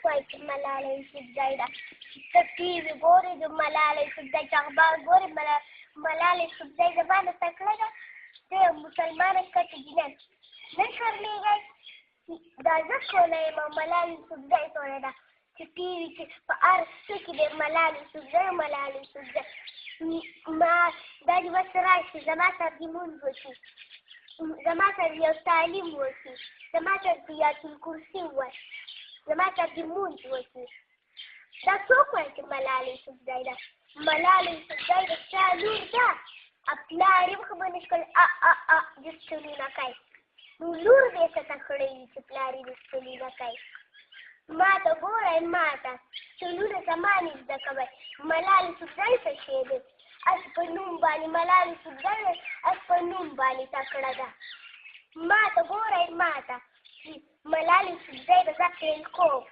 وایي ملالۍ یوسف زۍ ده ته ټي وي ګورې د ملالۍ یوسف زۍ چې اخبار ګورې ملالۍ یوسف زۍ زمانه تکړه ده ته یو مسلمانه ښځه جنت نه شرمېږئ دا زه سوله یم او ملالۍ یوسف زۍ سوله ده چې ټي وي کې په هر څه کې د ملالۍ یوسف زۍ ملالۍ یوسف زۍ ما دا دې بس راشي زما سره دې لمونځ وشي زما سره یو تعلیم وشي زما سره د یاسین کرسي ووایي زما سره د لمونځ وشي دا څوک وایي چې ملالۍ یوسف زۍ ده ملالۍ یوسف زۍ د چا لور ده پلار یې خبر نه شي کولی دې ستنونه کوي نو لور دې څه ته کړی وي چې پلار یې دې ستنونه کوي ما ته ګورئ ما ته ستنونه زما نه زده کوئ ملالۍ یوسف زۍ څه شی دی اس په نوم باندې ملالۍ یوسف زۍ اس په نوم باندې تکړه ده ما ته ګورئ ما ته ملالۍ یوسف زۍ به زه فیل کوم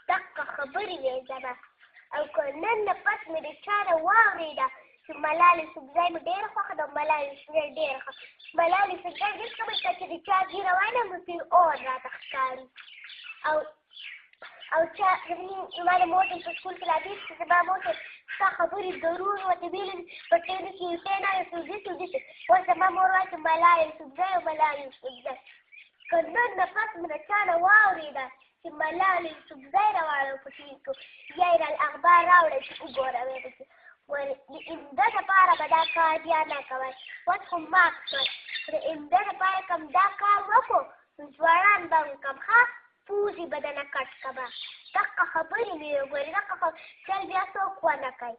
دقه خبرې وې زما او که نن نه پس مې د چا نه واورېده چې ملالۍ یوسف زۍ مې ډېره خوښه ده ملالۍ یوسف زۍ ډېره ښه ملالۍ یوسف زۍ دې ښه وایي چې د چا ږیره وانهمو پرې اور راته ښکاري او چا زما د موټر په سکول کې راځي چې زما موټر ستا خبرې ضرور ورته ویلې په ټیلو کې یو شی نه سوزي اوس زما مور وایي چې ملالۍ یوسف زۍ او ملالۍ یوسف زۍ که نن نه پس مې د چا نه واورېده چې ملالۍ یوسف زۍ راواړوه په ټي وي کې یا یې اخبار راوړی چې وګوره ویې پکې د عمده دپاره به دا کار بیا نه کوئ اوس خو مات شول د عمده دپاره که دا کار وکړو نو ځوانان به وکړم ښه پوزې به دنه کټ کړمه دقه خبرې مې وګورې دقه چل بیا څوک ونه کوي